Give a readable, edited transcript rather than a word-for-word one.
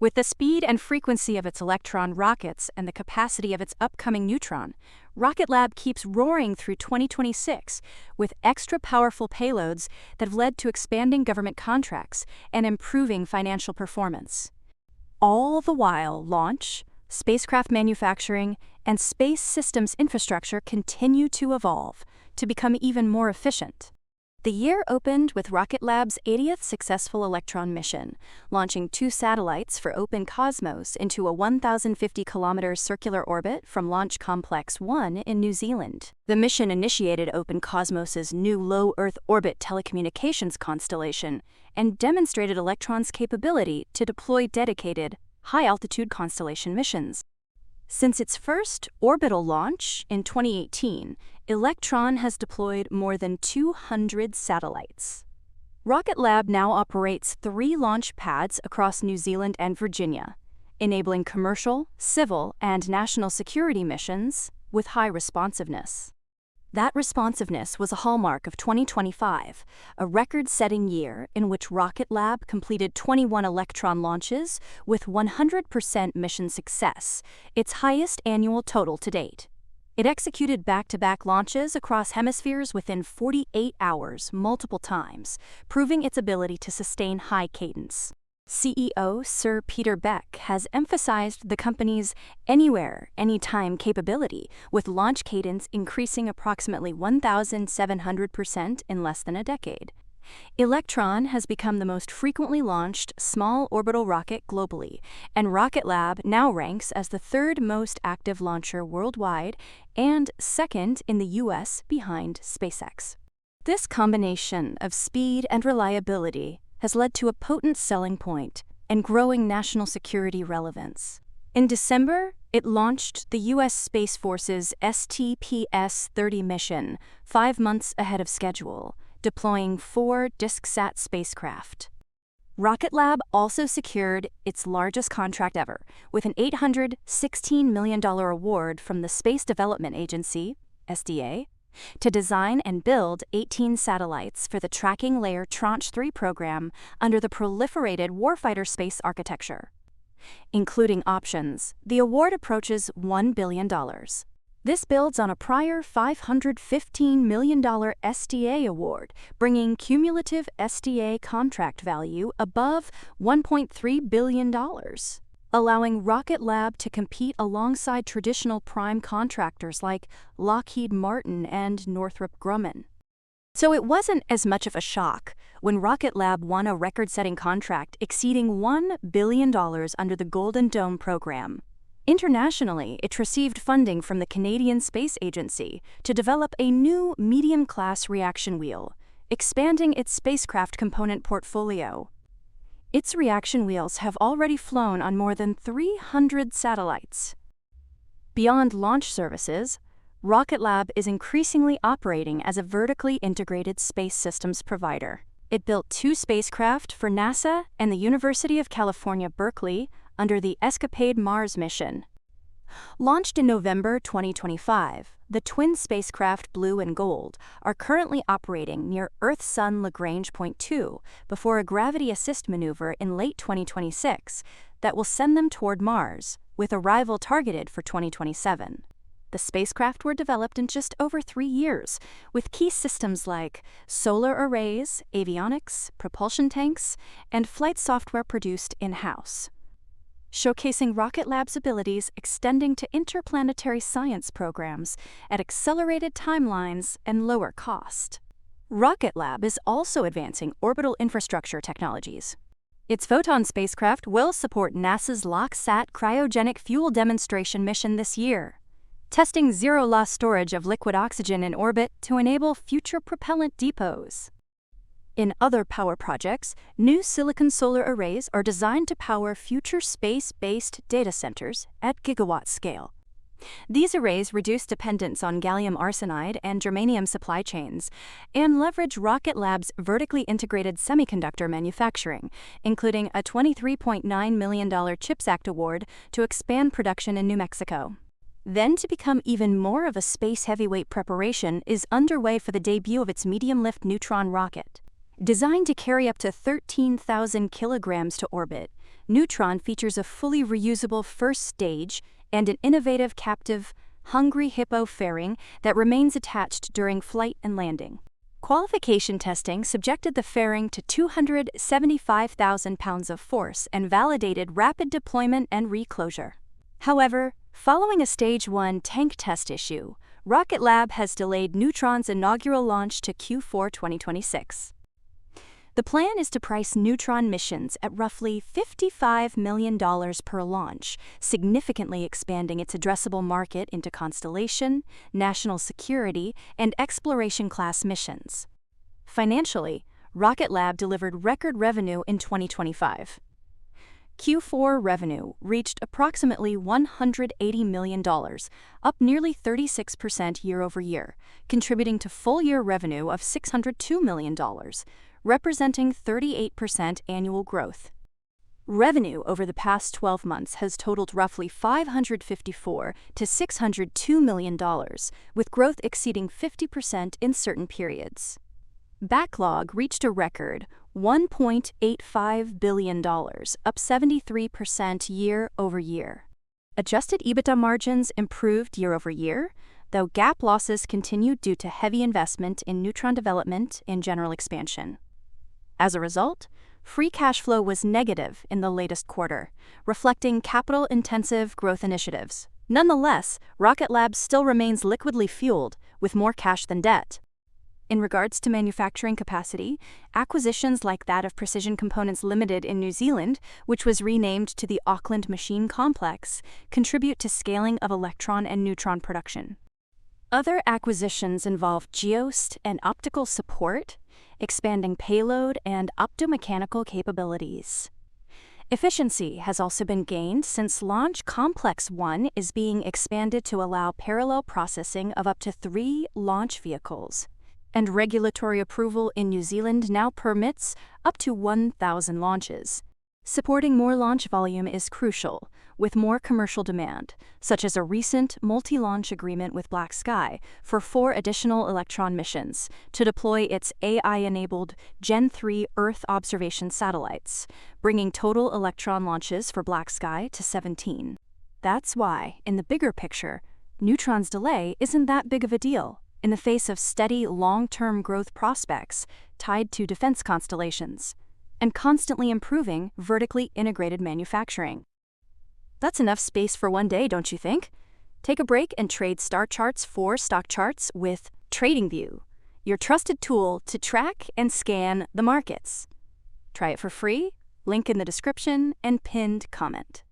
With the speed and frequency of its Electron rockets and the capacity of its upcoming Neutron, Rocket Lab keeps roaring through 2026 with extra powerful payloads that have led to expanding government contracts and improving financial performance. All the while, launch, spacecraft manufacturing, and space systems infrastructure continue to evolve to become even more efficient. The year opened with Rocket Lab's 80th successful Electron mission, launching 2 satellites for Open Cosmos into a 1,050-kilometer circular orbit from Launch Complex 1 in New Zealand. The mission initiated Open Cosmos's new low Earth orbit telecommunications constellation and demonstrated Electron's capability to deploy dedicated, high-altitude constellation missions. Since its first orbital launch in 2018, Electron has deployed more than 200 satellites. Rocket Lab now operates 3 launch pads across New Zealand and Virginia, enabling commercial, civil, and national security missions with high responsiveness. That responsiveness was a hallmark of 2025, a record-setting year in which Rocket Lab completed 21 Electron launches with 100% mission success, its highest annual total to date. It executed back-to-back launches across hemispheres within 48 hours multiple times, proving its ability to sustain high cadence. CEO Sir Peter Beck has emphasized the company's anywhere, anytime capability, with launch cadence increasing approximately 1,700% in less than a decade. Electron has become the most frequently launched small orbital rocket globally, and Rocket Lab now ranks as the 3rd most active launcher worldwide and 2nd in the US behind SpaceX. This combination of speed and reliability has led to a potent selling point and growing national security relevance. In December, it launched the U.S. Space Force's STPS-30 mission 5 months ahead of schedule, deploying 4 DiskSat spacecraft. Rocket Lab also secured its largest contract ever, with an $816 million award from the Space Development Agency, SDA, to design and build 18 satellites for the Tracking Layer Tranche 3 program under the Proliferated Warfighter Space Architecture. Including options, the award approaches $1 billion. This builds on a prior $515 million SDA award, bringing cumulative SDA contract value above $1.3 billion, allowing Rocket Lab to compete alongside traditional prime contractors like Lockheed Martin and Northrop Grumman. So it wasn't as much of a shock when Rocket Lab won a record-setting contract exceeding $1 billion under the Golden Dome program. Internationally, it received funding from the Canadian Space Agency to develop a new medium-class reaction wheel, expanding its spacecraft component portfolio. Its reaction wheels have already flown on more than 300 satellites. Beyond launch services, Rocket Lab is increasingly operating as a vertically integrated space systems provider. It built 2 spacecraft for NASA and the University of California, Berkeley, under the ESCAPADE Mars mission. Launched in November 2025, the twin spacecraft Blue and Gold are currently operating near Earth-Sun Lagrange Point 2 before a gravity assist maneuver in late 2026 that will send them toward Mars, with arrival targeted for 2027. The spacecraft were developed in just over 3 years, with key systems like solar arrays, avionics, propulsion tanks, and flight software produced in-house, showcasing Rocket Lab's abilities extending to interplanetary science programs at accelerated timelines and lower cost. Rocket Lab is also advancing orbital infrastructure technologies. Its Photon spacecraft will support NASA's LOXSAT cryogenic fuel demonstration mission this year, testing zero-loss storage of liquid oxygen in orbit to enable future propellant depots. In other power projects, new silicon solar arrays are designed to power future space-based data centers at gigawatt scale. These arrays reduce dependence on gallium arsenide and germanium supply chains and leverage Rocket Lab's vertically integrated semiconductor manufacturing, including a $23.9 million CHIPS Act award to expand production in New Mexico. Then, to become even more of a space heavyweight, preparation is underway for the debut of its medium-lift Neutron rocket. Designed to carry up to 13,000 kilograms to orbit, Neutron features a fully reusable first stage and an innovative captive Hungry Hippo fairing that remains attached during flight and landing. Qualification testing subjected the fairing to 275,000 pounds of force and validated rapid deployment and reclosure. However, following a Stage 1 tank test issue, Rocket Lab has delayed Neutron's inaugural launch to Q4 2026. The plan is to price Neutron missions at roughly $55 million per launch, significantly expanding its addressable market into constellation, national security, and exploration-class missions. Financially, Rocket Lab delivered record revenue in 2025. Q4 revenue reached approximately $180 million, up nearly 36% year-over-year, contributing to full-year revenue of $602 million, representing 38% annual growth. Revenue over the past 12 months has totaled roughly $554 to $602 million, with growth exceeding 50% in certain periods. Backlog reached a record $1.85 billion, up 73% year-over-year. Adjusted EBITDA margins improved year-over-year, though GAAP losses continued due to heavy investment in Neutron development and general expansion. As a result, free cash flow was negative in the latest quarter, reflecting capital-intensive growth initiatives. Nonetheless, Rocket Lab still remains liquidly fueled, with more cash than debt. In regards to manufacturing capacity, acquisitions like that of Precision Components Limited in New Zealand, which was renamed to the Auckland Machine Complex, contribute to scaling of Electron and Neutron production. Other acquisitions involve geost and optical support, expanding payload and optomechanical capabilities. Efficiency has also been gained since Launch Complex 1 is being expanded to allow parallel processing of up to 3 launch vehicles, and regulatory approval in New Zealand now permits up to 1,000 launches. Supporting more launch volume is crucial, with more commercial demand, such as a recent multi-launch agreement with Black Sky for 4 additional Electron missions to deploy its AI-enabled Gen 3 Earth observation satellites, bringing total Electron launches for Black Sky to 17. That's why, in the bigger picture, Neutron's delay isn't that big of a deal, in the face of steady long-term growth prospects tied to defense constellations and constantly improving vertically integrated manufacturing. That's enough space for one day, don't you think? Take a break and trade star charts for stock charts with TradingView, your trusted tool to track and scan the markets. Try it for free, link in the description and pinned comment.